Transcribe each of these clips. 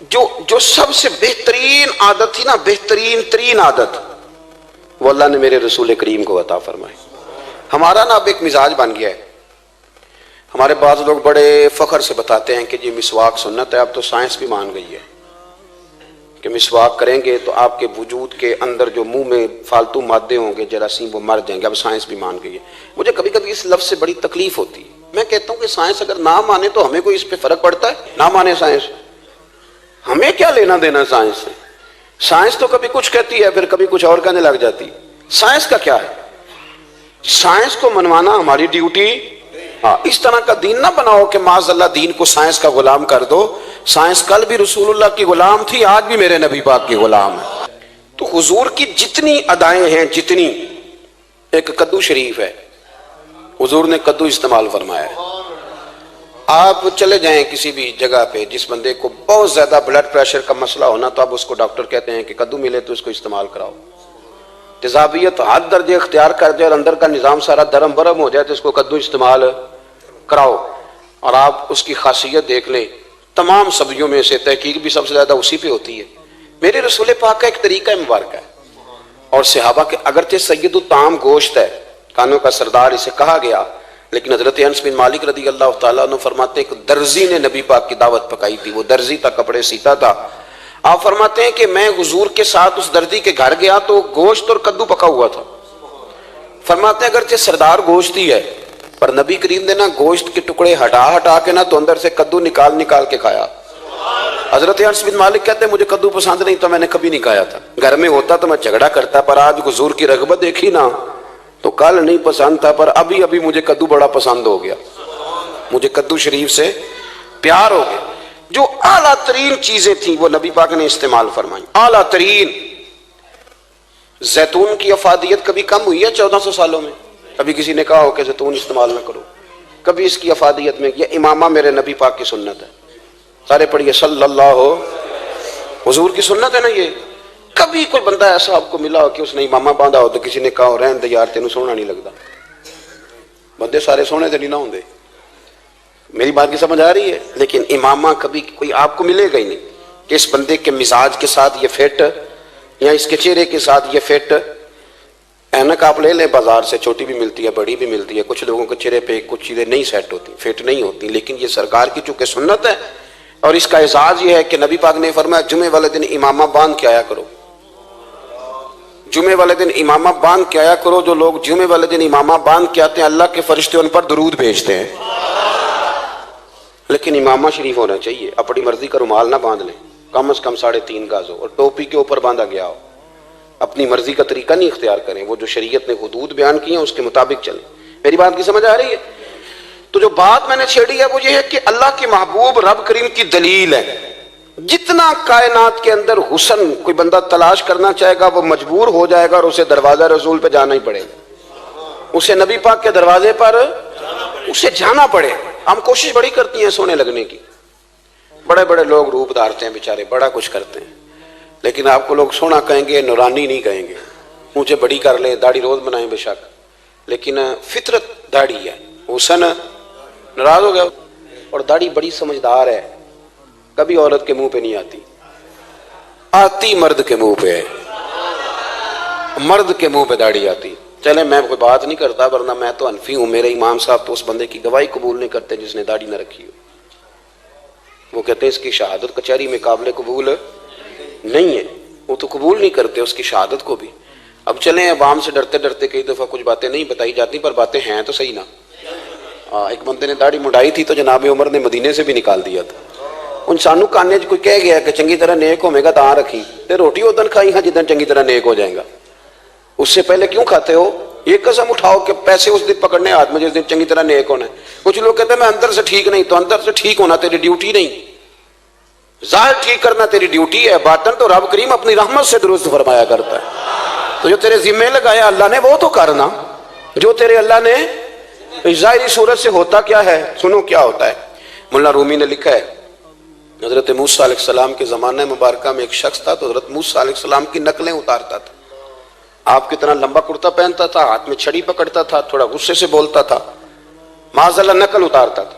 جو سب سے بہترین عادت تھی نا، بہترین ترین عادت، وہ اللہ نے میرے رسول کریم کو عطا فرمائی۔ ہمارا نا اب ایک مزاج بن گیا ہے، ہمارے بعض لوگ بڑے فخر سے بتاتے ہیں کہ جی مسواک سنت ہے، اب تو سائنس بھی مان گئی ہے کہ مسواک کریں گے تو آپ کے وجود کے اندر جو منہ میں فالتو مادے ہوں گے جراثیم وہ مر جائیں گے، اب سائنس بھی مان گئی ہے۔ مجھے کبھی کبھی اس لفظ سے بڑی تکلیف ہوتی ہے، میں کہتا ہوں کہ سائنس اگر نہ مانے تو ہمیں کوئی اس پہ فرق پڑتا ہے؟ نہ مانے سائنس، ہمیں کیا لینا دینا سائنس سے؟ سائنس تو کبھی کچھ کہتی ہے پھر کبھی کچھ اور کہنے لگ جاتی ہے، سائنس کا کیا ہے؟ سائنس کو منوانا ہماری ڈیوٹی۔ ہاں، اس طرح کا دین نہ بناؤ کہ معاذ اللہ دین کو سائنس کا غلام کر دو۔ سائنس کل بھی رسول اللہ کی غلام تھی، آج بھی میرے نبی پاک کی غلام ہے۔ تو حضور کی جتنی ادائیں ہیں، جتنی، ایک کدو شریف ہے، حضور نے کدو استعمال فرمایا ہے۔ آپ چلے جائیں کسی بھی جگہ پہ، جس بندے کو بہت زیادہ بلڈ پریشر کا مسئلہ ہونا تو اب اس کو ڈاکٹر کہتے ہیں کہ کدو ملے تو اس کو استعمال کراؤ۔ تیزابیت حد درجے اختیار کر جائے اور اندر کا نظام سارا درم برم ہو جائے تو اس کو کدو استعمال کراؤ۔ اور آپ اس کی خاصیت دیکھ لیں، تمام سبزیوں میں سے تحقیق بھی سب سے زیادہ اسی پہ ہوتی ہے۔ میرے رسول پاک کا ایک طریقہ مبارک ہے، اور صحابہ کے اگرچہ سید الطعام گوشت ہے، کانوں کا سردار اسے کہا گیا، لیکن حضرت انس بن مالک رضی اللہ تعالیٰ عنہ فرماتے ہیں کہ درزی نے نبی پاک کی دعوت پکائی تھی، وہ درزی تھا، کپڑے سیتا تھا۔ آپ فرماتے ہیں کہ میں حضور کے ساتھ اس درزی کے گھر گیا تو گوشت اور کدو پکا ہوا تھا۔ فرماتے ہیں اگرچہ سردار گوشت ہی ہے پر نبی کریم نے نا گوشت کے ٹکڑے ہٹا کے نا تو اندر سے کدو نکال کے کھایا۔ حضرت انس بن مالک کہتے ہیں مجھے کدو پسند نہیں تو میں نے کبھی نہیں کھایا تھا، گھر میں ہوتا تو میں جھگڑا کرتا، پر آج حضور کی رغبت دیکھی نا تو کل نہیں پسند تھا پر ابھی مجھے کدو بڑا پسند ہو گیا، مجھے کدو شریف سے پیار ہو گیا۔ جو اعلیٰ ترین چیزیں تھیں وہ نبی پاک نے استعمال فرمائی، اعلیٰ ترین۔ زیتون کی افادیت کبھی کم ہوئی ہے 1400 سالوں میں؟ کبھی کسی نے کہا ہو کہ زیتون استعمال نہ کرو؟ کبھی اس کی افادیت میں، یہ امامہ میرے نبی پاک کی سنت ہے، سارے پڑھیے صلی اللہ ہو، حضور کی سنت ہے نا یہ۔ کبھی کوئی بندہ ایسا آپ کو ملا ہو کہ اس نے امامہ باندھا ہو تو کسی نے کہا ہو رہن دے یار تینوں سونا نہیں لگتا؟ بندے سارے سونے دے نہیں نہ ہوں دے، میری بات کی سمجھ آ رہی ہے؟ لیکن امامہ کبھی کوئی آپ کو ملے گا ہی نہیں کہ اس بندے کے مزاج کے ساتھ یہ فٹ، یا اس کے چہرے کے ساتھ یہ فٹ۔ اینک آپ لے لیں بازار سے، چھوٹی بھی ملتی ہے بڑی بھی ملتی ہے، کچھ لوگوں کے چہرے پہ کچھ چیزیں نہیں سیٹ ہوتی، فٹ نہیں ہوتی، لیکن یہ سرکار کی چونکہ سنت ہے، اور اس کا اعزاز یہ ہے کہ نبی پاک نے فرمایا جمعے والے دن امامہ باندھ کے آیا کرو، جمعے والے دن امامہ باندھ کے آیا کرو۔ جو لوگ جمعے والے دن امامہ باندھ کے آتے ہیں اللہ کے فرشتے ان پر درود بھیجتے ہیں۔ لیکن امامہ شریف ہونا چاہیے، اپنی مرضی کا رومال نہ باندھ لیں، کم از کم 3.5 گز ہو اور ٹوپی کے اوپر باندھا گیا ہو۔ اپنی مرضی کا طریقہ نہیں اختیار کریں، وہ جو شریعت نے حدود بیان کی ہیں اس کے مطابق چلیں۔ میری بات کی سمجھ آ رہی ہے؟ تو جو بات میں نے چھیڑی ہے وہ یہ ہے کہ اللہ کے محبوب رب کریم کی دلیل ہے۔ جتنا کائنات کے اندر حسن کوئی بندہ تلاش کرنا چاہے گا وہ مجبور ہو جائے گا اور اسے دروازہ رسول پہ جانا ہی پڑے گا، اسے نبی پاک کے دروازے پر اسے جانا پڑے۔ ہم کوشش بڑی کرتی ہیں سونے لگنے کی، بڑے بڑے لوگ روپ دھارتے ہیں بیچارے، بڑا کچھ کرتے ہیں، لیکن آپ کو لوگ سونا کہیں گے، نورانی نہیں کہیں گے۔ مجھے بڑی کر لیں، داڑھی روز بنائیں بے شک، لیکن فطرت داڑھی ہے، حسن ناراض ہو گیا۔ اور داڑھی بڑی سمجھدار ہے، کبھی عورت کے منہ پہ نہیں آتی، آتی مرد کے منہ پہ ہے، مرد کے منہ پہ داڑھی آتی۔ چلے میں کوئی بات نہیں کرتا ورنہ میں تو حنفی ہوں، میرے امام صاحب تو اس بندے کی گواہی قبول نہیں کرتے جس نے داڑھی نہ رکھی ہو، وہ کہتے ہیں اس کی شہادت کچہری میں قابل قبول نہیں ہے، وہ تو قبول نہیں کرتے اس کی شہادت کو بھی۔ اب چلیں عوام سے ڈرتے ڈرتے کئی دفعہ کچھ باتیں نہیں بتائی جاتی پر باتیں ہیں تو صحیح نا۔ ایک بندے نے داڑھی مڈائی تھی تو جناب عمر نے مدینے سے بھی نکال دیا تھا۔ انسانوں کانے کوئی کہہ گیا کہ چنگی طرح نیک ہوے گا تاں رکھی تے روٹی ادن کھائی ہاں جدن چنگی طرح نیک ہو جائے گا، اس سے پہلے کیوں کھاتے ہو؟ یہ قسم اٹھاؤ کہ پیسے اس دن پکڑنے ہاتھ میں جس دن چنگی طرح نیک ہونا ہے۔ کچھ لوگ کہتے ہیں میں اندر سے ٹھیک نہیں، تو اندر سے ٹھیک ہونا تیری ڈیوٹی نہیں، ظاہر ٹھیک کرنا تیری ڈیوٹی ہے، باطن تو رب کریم اپنی رحمت سے درست فرمایا کرتا ہے۔ تو جو تیرے ذمہ لگایا اللہ نے وہ تو کرنا، جو تیرے اللہ نے ظاہری صورت سے ہوتا کیا ہے سنو کیا ہوتا ہے۔ مولانا رومی نے لکھا ہے حضرت موسیٰ علیہ السلام کے زمانہ مبارکہ میں ایک شخص تھا تو حضرت موسیٰ علیہ السلام کی نقلیں اتارتا تھا۔ آپ کتنا لمبا کرتا پہنتا تھا، ہاتھ میں چھڑی پکڑتا تھا، تھوڑا غصے سے بولتا تھا، معاذ اللہ نقل اتارتا تھا۔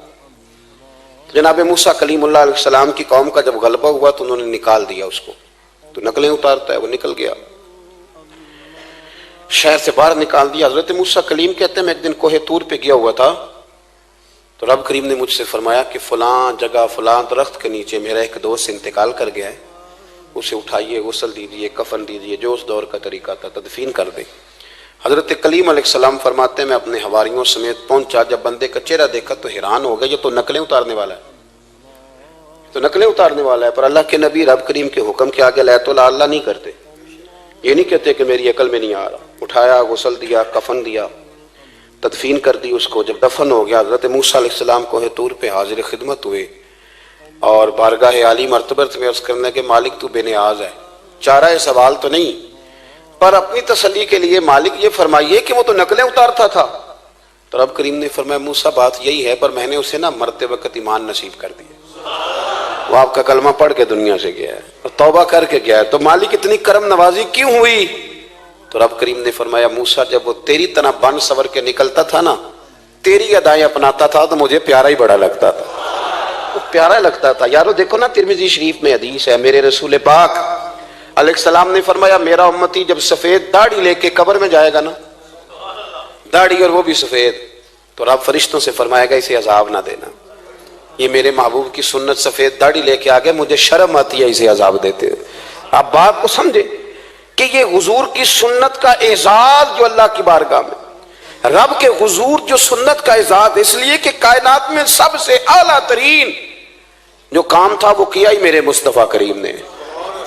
جناب موسیٰ کلیم اللہ علیہ السلام کی قوم کا جب غلبہ ہوا تو انہوں نے نکال دیا اس کو، تو نقلیں اتارتا ہے، وہ نکل گیا، شہر سے باہر نکال دیا۔ حضرت موسیٰ کلیم کہتے ہیں میں ایک دن کوہ طور پہ گیا ہوا تھا، تو رب کریم نے مجھ سے فرمایا کہ فلاں جگہ فلاں درخت کے نیچے میرا ایک دوست انتقال کر گیا ہے، اسے اٹھائیے، غسل دیجیے، کفن دیجیے، جو اس دور کا طریقہ تھا، تدفین کر دیں۔ حضرت کلیم علیہ السلام فرماتے ہیں میں اپنے حواریوں سمیت پہنچا، جب بندے کا چہرہ دیکھا تو حیران ہو گیا، یہ تو نقلیں اتارنے والا ہے، تو نقلیں اتارنے والا ہے۔ پر اللہ کے نبی رب کریم کے حکم کے آگے لا تو اللہ نہیں کرتے، یہ نہیں کہتے کہ میری عقل میں نہیں آ رہا۔ اٹھایا، غسل دیا، کفن دیا، تدفین کر دی اس کو۔ جب دفن ہو گیا حضرت موسیٰ علیہ السلام کوہ طور پہ حاضر خدمت ہوئے اور بارگاہ عالی مرتبت میں عرض کرنے کے مالک تو بے نیاز ہے، چارہ سوال تو نہیں، پر اپنی تسلی کے لیے مالک یہ فرمائیے کہ وہ تو نقلیں اتارتا تھا۔ تو رب کریم نے فرمایا موسیٰ بات یہی ہے، پر میں نے اسے مرتے وقت ایمان نصیب کر دیا، وہ آپ کا کلمہ پڑھ کے دنیا سے گیا ہے اور توبہ کر کے گیا ہے، تو مالک اتنی کرم نوازی کیوں ہوئی؟ تو رب کریم نے فرمایا موسیٰ جب وہ تیری طرح بن سور کے نکلتا تھا نا، تیری ادائیں اپناتا تھا تو مجھے پیارا ہی بڑا لگتا تھا، وہ پیارا لگتا تھا۔ یارو دیکھو نا ترمذی شریف میں حدیث ہے، میرے رسول پاک علیہ السلام نے فرمایا میرا امتی جب سفید داڑھی لے کے قبر میں جائے گا نا، داڑھی اور وہ بھی سفید، تو رب فرشتوں سے فرمائے گا اسے عذاب نہ دینا، یہ میرے محبوب کی سنت سفید داڑھی لے کے آگے، مجھے شرم آتی ہے اسے عذاب دیتے ہوئے۔ آپ بات کو سمجھے کہ یہ حضور کی سنت کا اعزاز جو اللہ کی بارگاہ میں، رب کے حضور جو سنت کا اعزاز، اس لیے کہ کائنات میں سب سے اعلیٰ ترین جو کام تھا وہ کیا ہی میرے مصطفیٰ کریم نے،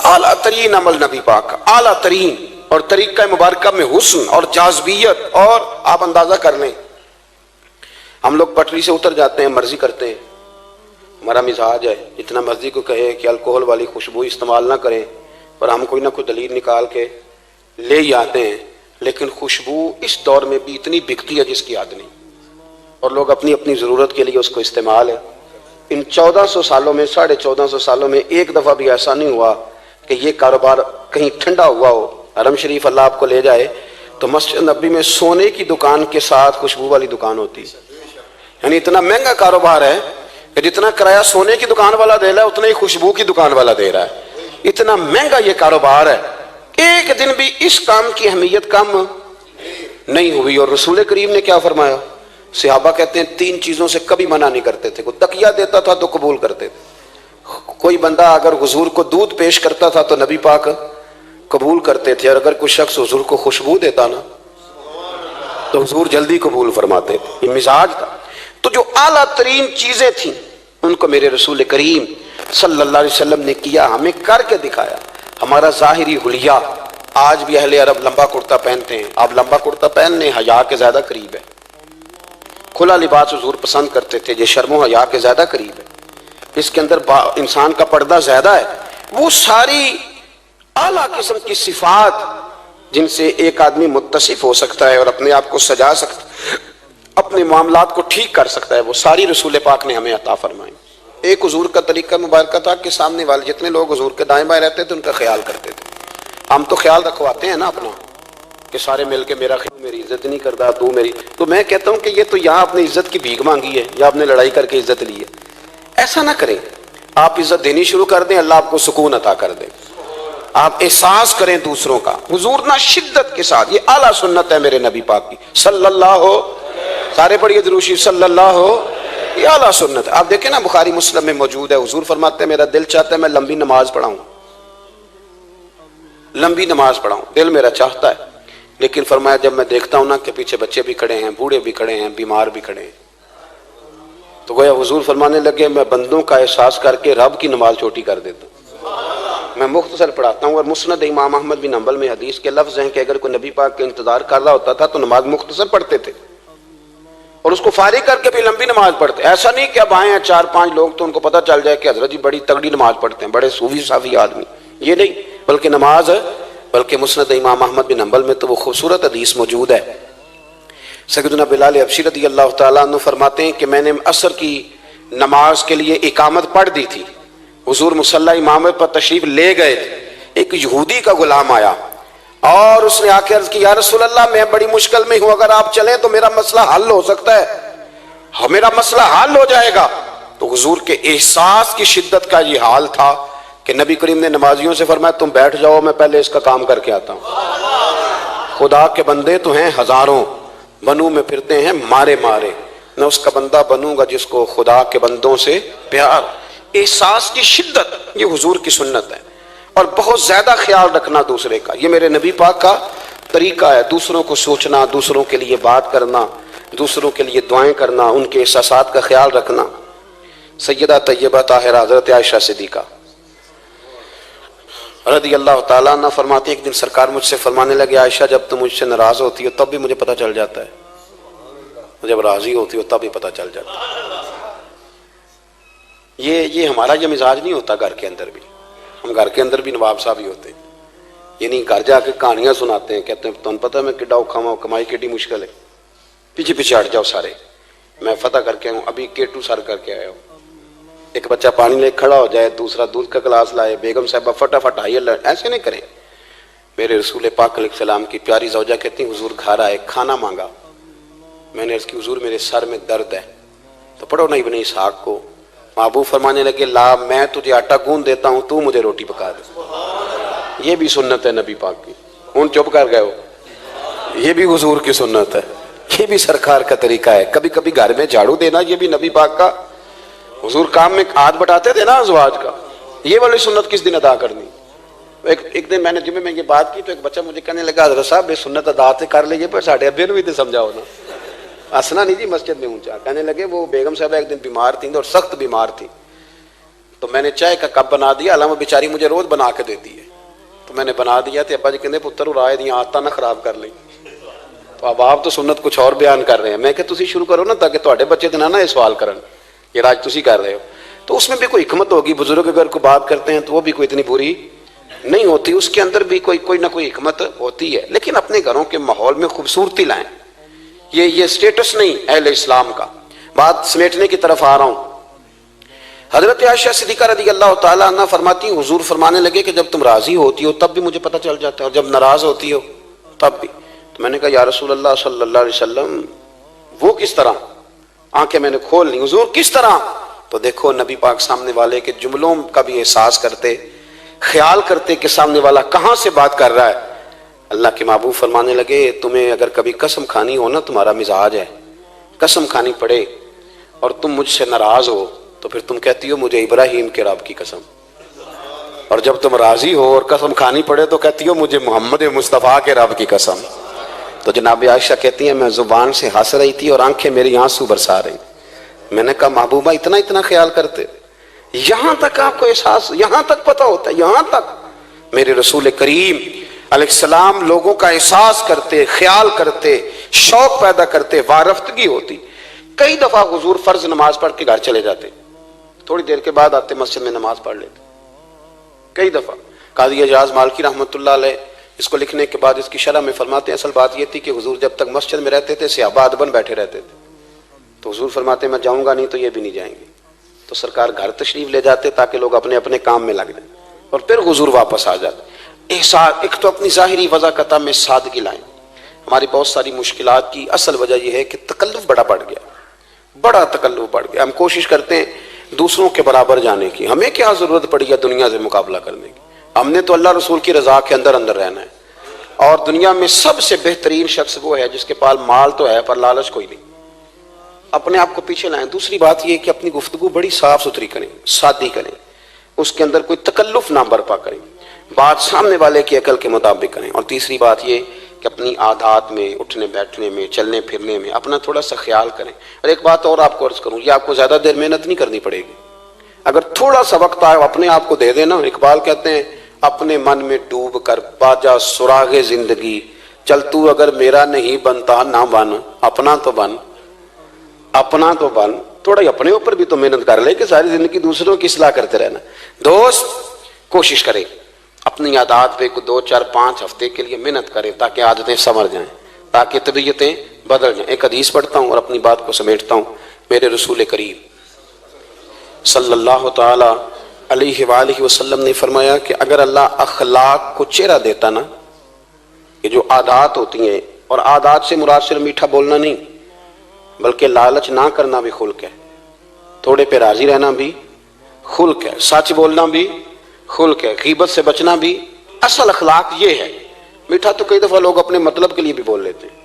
اعلیٰ ترین عمل نبی پاک کا، اعلیٰ ترین، اور طریقہ مبارکہ میں حسن اور جاذبیت، اور آپ اندازہ کر لیں ہم لوگ پٹری سے اتر جاتے ہیں، مرضی کرتے ہیں، ہمارا مزاج ہے جتنا مرضی کو کہے کہ الکوہل والی خوشبو استعمال نہ کریں، پر ہم کوئی نہ کوئی دلیل نکال کے لے ہی آتے ہیں، لیکن خوشبو اس دور میں بھی اتنی بکتی ہے جس کی حد نہیں، اور لوگ اپنی اپنی ضرورت کے لیے اس کو استعمال ہے۔ ان 1400 سالوں میں 1450 سالوں میں ایک دفعہ بھی ایسا نہیں ہوا کہ یہ کاروبار کہیں ٹھنڈا ہوا ہو۔ حرم شریف اللہ آپ کو لے جائے تو مسجد نبی میں سونے کی دکان کے ساتھ خوشبو والی دکان ہوتی ہے، یعنی اتنا مہنگا کاروبار ہے کہ جتنا کرایہ سونے کی دکان والا دے رہا ہے اتنا ہی خوشبو کی دکان والا دے رہا ہے، اتنا مہنگا یہ کاروبار ہے۔ ایک دن بھی اس کام کی اہمیت کم نہیں ہوئی، اور رسول کریم نے کیا فرمایا؟ صحابہ کہتے ہیں 3 چیزوں سے کبھی منع نہیں کرتے تھے، کوئی تکیہ دیتا تھا تو قبول کرتے تھے، کوئی بندہ اگر حضور کو دودھ پیش کرتا تھا تو نبی پاک قبول کرتے تھے، اور اگر کوئی شخص حضور کو خوشبو دیتا نا تو حضور جلدی قبول فرماتے تھے، یہ مزاج تھا۔ تو جو اعلیٰ ترین چیزیں تھیں ان کو میرے رسول کریم صلی اللہ علیہ وسلم نے کیا، ہمیں کر کے دکھایا۔ ہمارا ظاہری حلیہ، آج بھی اہل عرب لمبا کرتا پہنتے ہیں، آپ لمبا کرتا پہن لیں، حیا کے زیادہ قریب ہے۔ کھلا لباس حضور پسند کرتے تھے، یہ شرم و حیا کے زیادہ قریب ہے، اس کے اندر انسان کا پردہ زیادہ ہے۔ وہ ساری اعلیٰ قسم کی صفات جن سے ایک آدمی متصف ہو سکتا ہے اور اپنے آپ کو سجا سکتا ہے، اپنے معاملات کو ٹھیک کر سکتا ہے، وہ ساری رسول پاک نے ہمیں عطا فرمائی۔ ایک حضور کا طریقہ مبارکہ تھا کہ سامنے والے جتنے لوگ حضور کے دائیں بائیں رہتے تھے ان کا خیال کرتے تھے۔ ہم تو خیال رکھواتے ہیں نا اپنا کہ سارے مل کے میرا خیال، میری عزت نہیں کرتا تو میری، تو میں کہتا ہوں کہ یہ تو یہاں اپنی عزت کی بھیک مانگی ہے یا اپنے لڑائی کر کے عزت لی ہے، ایسا نہ کریں۔ آپ عزت دینی شروع کر دیں، اللہ آپ کو سکون عطا کر دے، آپ احساس کریں دوسروں کا۔ حضور نہ شدت کے ساتھ، یہ اعلیٰ سنت ہے میرے نبی پاک کی صلی اللہ ہو، سارے پڑھیے درود شریف صلی اللہ ہو، یہ اعلیٰ سنت ہے۔ آپ دیکھیں نا بخاری مسلم میں موجود ہے، حضور فرماتے ہیں میرا دل چاہتا ہے میں لمبی نماز پڑھاؤں، لمبی نماز پڑھاؤں، دل میرا چاہتا ہے، لیکن فرمایا جب میں دیکھتا ہوں نا کہ پیچھے بچے بھی کھڑے ہیں، بوڑھے بھی کھڑے ہیں، بیمار بھی کھڑے ہیں، تو گویا حضور فرمانے لگے میں بندوں کا احساس کر کے رب کی نماز چھوٹی کر دیتا ہوں، میں مختصر پڑھاتا ہوں۔ اور مسند امام احمد بن حنبل میں حدیث کے لفظ ہیں کہ اگر کوئی نبی پاک کا انتظار کر رہا ہوتا تھا تو نماز مختصر پڑھتے تھے اور اس کو فارغ کر کے بھی لمبی نماز پڑھتے۔ ایسا نہیں کہ اب آئے ہیں 4-5 لوگ تو ان کو پتہ چل جائے کہ حضرت جی بڑی تگڑی نماز پڑھتے ہیں، بڑے صوفی صافی آدمی، یہ نہیں، بلکہ نماز، بلکہ مسند امام احمد بن حنبل میں تو وہ خوبصورت حدیث موجود ہے۔ سیدنا بلال حبشی رضی اللہ تعالیٰ عنہ فرماتے ہیں کہ میں نے عصر کی نماز کے لیے اقامت پڑھ دی تھی، حضور مصلی امامت پر تشریف لے گئے تھے، ایک یہودی کا غلام آیا اور اس نے آ کے عرض کی یا رسول اللہ میں بڑی مشکل میں ہوں، اگر آپ چلیں تو میرا مسئلہ حل ہو سکتا ہے، میرا مسئلہ حل ہو جائے گا۔ تو تو حضور کے احساس کی شدت کا یہ حال تھا کہ نبی کریم نے نمازیوں سے فرمایا تم بیٹھ جاؤ، میں پہلے اس کا کام کر کے آتا ہوں۔ خدا کے بندے تو ہیں ہزاروں، بنوں میں پھرتے ہیں مارے مارے، میں اس کا بندہ بنوں گا جس کو خدا کے بندوں سے پیار۔ احساس کی شدت یہ حضور کی سنت ہے، اور بہت زیادہ خیال رکھنا دوسرے کا، یہ میرے نبی پاک کا طریقہ ہے۔ دوسروں کو سوچنا، دوسروں کے لیے بات کرنا، دوسروں کے لیے دعائیں کرنا، ان کے احساسات کا خیال رکھنا۔ سیدہ طیبہ طاہرہ حضرت عائشہ صدیقہ رضی اللہ تعالیٰ عنہ فرماتی ہیں ایک دن سرکار مجھ سے فرمانے لگے عائشہ جب تم مجھ سے ناراض ہوتی ہو تب بھی مجھے پتہ چل جاتا ہے، جب راضی ہوتی ہو تب بھی پتہ چل جاتا ہے۔ یہ ہمارا یہ مزاج نہیں ہوتا گھر کے اندر بھی، ہم گھر کے اندر بھی نواب صاحب ہی ہوتے ہیں، یعنی گھر جا کے کہانیاں سناتے ہیں، کہتے ہیں تمہیں پتہ ہے میں کڈا اوکھا ہوں، کمائی کیڈی مشکل ہے، پیچھے پیچھے ہٹ جاؤ سارے، میں فتح کر کے آیا ہوں، ابھی کیٹو سر کر کے آیا ہوں۔ ایک بچہ پانی لے کھڑا ہو جائے، دوسرا دودھ کا گلاس لائے، بیگم صاحبہ فٹافٹ آئیے، ایسے نہیں کریں۔ میرے رسول پاک علیہ السلام کی پیاری زوجہ کہتی ہیں حضور گھر آئے، کھانا مانگا، میں نے عرض کی حضور میرے سر میں درد ہے، تو پڑھو نا ابن اسحاق کو۔ محبوب فرمانے لگے لا میں تجھے آٹا گوندھ دیتا ہوں، تو مجھے روٹی پکا دے۔ یہ بھی سنت ہے نبی پاک کی، ان چپ کر گئے ہو، یہ بھی حضور کی سنت ہے، یہ بھی سرکار کا طریقہ ہے۔ کبھی کبھی گھر میں جھاڑو دینا یہ بھی نبی پاک کا، حضور کام میں ہاتھ بٹاتے تھے نا ازواج کا، یہ والی سنت کس دن ادا کرنی۔ ایک دن میں نے جمعے میں یہ بات کی تو ایک بچہ مجھے کہنے لگا حضرت صاحب یہ سنت ادا سے کر لیجیے پر ساڑھے ابے نے بھی تو سمجھاؤ نا، ہنسنا نہیں جی مسجد میں اونچا۔ کہنے لگے وہ بیگم صاحبہ ایک دن بیمار تھیں اور سخت بیمار تھی، تو میں نے چائے کا کپ بنا دیا، علامہ بیچاری مجھے روز بنا کے دیتی ہے، تو میں نے بنا دیا تو ابا جی کہنے پتر رائے دیا آتا نہ خراب کر لیں، تو اب آپ تو سنت کچھ اور بیان کر رہے ہیں۔ میں کہ تسی شروع کرو نا تاکہ تواڈے بچے تو نہ یہ سوال کرن، یہ راج تسی کر رہے ہو، تو اس میں بھی کوئی حکمت ہوگی۔ بزرگ اگر کوئی بات کرتے ہیں تو وہ بھی کوئی اتنی بری نہیں ہوتی، اس کے اندر بھی کوئی نہ کوئی حکمت ہوتی ہے، لیکن اپنے گھروں کے ماحول میں خوبصورتی لائیں، یہ سٹیٹس نہیں اہل اسلام کا۔ بات سمیٹنے کی طرف آ رہا ہوں۔ حضرت عائشہ صدیقہ رضی اللہ تعالیٰ عنہ فرماتی ہیں حضور فرمانے لگے کہ جب تم راضی ہوتی ہو تب بھی مجھے پتہ چل جاتا ہے، اور جب ناراض ہوتی ہو تب بھی۔ تو میں نے کہا یا رسول اللہ صلی اللہ علیہ وسلم وہ کس طرح؟ آنکھیں میں نے کھول لی، حضور کس طرح؟ تو دیکھو نبی پاک سامنے والے کے جملوں کا بھی احساس کرتے، خیال کرتے کہ سامنے والا کہاں سے بات کر رہا ہے۔ اللہ کے محبوب فرمانے لگے تمہیں اگر کبھی قسم کھانی ہو نا، تمہارا مزاج ہے، قسم کھانی پڑے اور تم مجھ سے ناراض ہو تو پھر تم کہتی ہو مجھے ابراہیم کے رب کی قسم، اور جب تم راضی ہو اور قسم کھانی پڑے تو کہتی ہو مجھے محمد مصطفیٰ کے رب کی قسم۔ تو جناب عائشہ کہتی ہیں میں زبان سے ہنس رہی تھی اور آنکھیں میری آنسو برسا رہی۔ میں نے کہا محبوبہ اتنا خیال کرتے، یہاں تک آپ کو احساس، یہاں تک پتہ ہوتا ہے، یہاں تک میرے رسول کریم علیہ السلام لوگوں کا احساس کرتے، خیال کرتے، شوق پیدا کرتے، وارفتگی ہوتی۔ کئی دفعہ حضور فرض نماز پڑھ کے گھر چلے جاتے، تھوڑی دیر کے بعد آتے مسجد میں نماز پڑھ لیتے۔ کئی دفعہ قاضی اعجاز مالکی رحمۃ اللہ علیہ اس کو لکھنے کے بعد اس کی شرح میں فرماتے ہیں اصل بات یہ تھی کہ حضور جب تک مسجد میں رہتے تھے صحابہ ادباً بیٹھے رہتے تھے، تو حضور فرماتے ہیں میں جاؤں گا نہیں تو یہ بھی نہیں جائیں گے، تو سرکار گھر تشریف لے جاتے تاکہ لوگ اپنے اپنے کام میں لگ جائیں، اور پھر حضور واپس آ جاتے۔ ایک تو اپنی ظاہری وضاقت میں سادگی لائیں۔ ہماری بہت ساری مشکلات کی اصل وجہ یہ ہے کہ تکلف بڑا بڑھ گیا، بڑا تکلف بڑھ گیا۔ ہم کوشش کرتے ہیں دوسروں کے برابر جانے کی، ہمیں کیا ضرورت پڑی ہے دنیا سے مقابلہ کرنے کی؟ ہم نے تو اللہ رسول کی رضا کے اندر رہنا ہے، اور دنیا میں سب سے بہترین شخص وہ ہے جس کے پاس مال تو ہے پر لالچ کوئی نہیں۔ اپنے آپ کو پیچھے لائیں۔ دوسری بات یہ کہ اپنی گفتگو بڑی صاف ستھری کریں، سادی کریں، اس کے اندر کوئی تکلف نہ برپا کریں، بات سامنے والے کی عقل کے مطابق کریں۔ اور تیسری بات یہ کہ اپنی عادات میں، اٹھنے بیٹھنے میں، چلنے پھرنے میں اپنا تھوڑا سا خیال کریں۔ اور ایک بات اور آپ کو عرض کروں، یہ آپ کو زیادہ دیر محنت نہیں کرنی پڑے گی، اگر تھوڑا سا وقت آئے اپنے آپ کو دے دینا۔ اقبال کہتے ہیں اپنے من میں ڈوب کر باجا سراغ زندگی، چل تو اگر میرا نہیں بنتا نہ بن، اپنا تو بن، اپنا تو بن۔ تھوڑا ہی اپنے اوپر بھی تو محنت کر لے کہ ساری زندگی دوسروں کی اصلاح کرتے رہنا۔ دوست کوشش کریں اپنی عادات پہ 2 4 5 ہفتے کے لیے محنت کریں تاکہ عادتیں سنور جائیں، تاکہ طبیعتیں بدل جائیں۔ ایک حدیث پڑھتا ہوں اور اپنی بات کو سمیٹتا ہوں۔ میرے رسول کریم صلی اللہ تعالی علیہ وآلہ وسلم نے فرمایا کہ اگر اللہ اخلاق کو چہرہ دیتا نا، یہ جو عادات ہوتی ہیں، اور عادات سے مراد صرف میٹھا بولنا نہیں بلکہ لالچ نہ کرنا بھی خلق ہے، تھوڑے پہ راضی رہنا بھی خلق ہے، سچ بولنا بھی خلق ہے، غیبت سے بچنا بھی اصل اخلاق یہ ہے۔ میٹھا تو کئی دفعہ لوگ اپنے مطلب کے لیے بھی بول لیتے ہیں،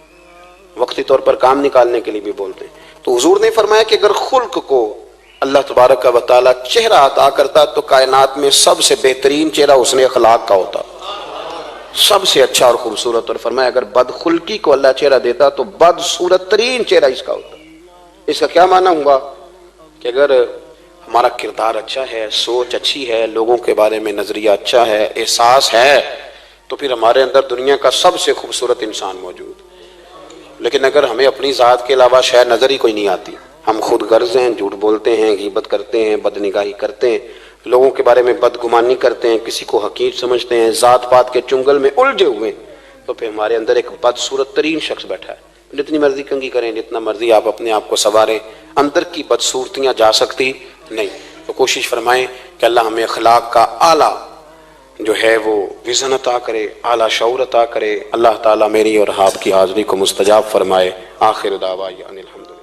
وقتی طور پر کام نکالنے کے لیے بھی بولتے ہیں۔ تو حضور نے فرمایا کہ اگر خلق کو اللہ تبارک و تعالیٰ چہرہ عطا کرتا تو کائنات میں سب سے بہترین چہرہ حسن اخلاق کا ہوتا، سب سے اچھا اور خوبصورت۔ اور فرمایا اگر بدخلقی کو اللہ چہرہ دیتا تو بدصورت ترین چہرہ اس کا ہوتا۔ اس کا کیا معنی ہوا کہ اگر ہمارا کردار اچھا ہے، سوچ اچھی ہے، لوگوں کے بارے میں نظریہ اچھا ہے، احساس ہے، تو پھر ہمارے اندر دنیا کا سب سے خوبصورت انسان موجود۔ لیکن اگر ہمیں اپنی ذات کے علاوہ شاید نظر ہی کوئی نہیں آتی، ہم خود غرض ہیں، جھوٹ بولتے ہیں، غیبت کرتے ہیں، بدنگاہی کرتے ہیں، لوگوں کے بارے میں بدگمانی کرتے ہیں، کسی کو حقیر سمجھتے ہیں، ذات پات کے چنگل میں الجھے ہوئے، تو پھر ہمارے اندر ایک بدصورت ترین شخص بیٹھا ہے۔ جتنی مرضی کنگھی کریں، جتنا مرضی آپ اپنے آپ کو سنواریں، اندر کی بدصورتیاں جا سکتی نہیں۔ تو کوشش فرمائیں کہ اللہ ہمیں اخلاق کا اعلیٰ جو ہے وہ وزن عطا کرے، اعلیٰ شعور عطا کرے۔ اللہ تعالیٰ میری اور آپ کی حاضری کو مستجاب فرمائے۔ آخر دعوانا الحمدللہ۔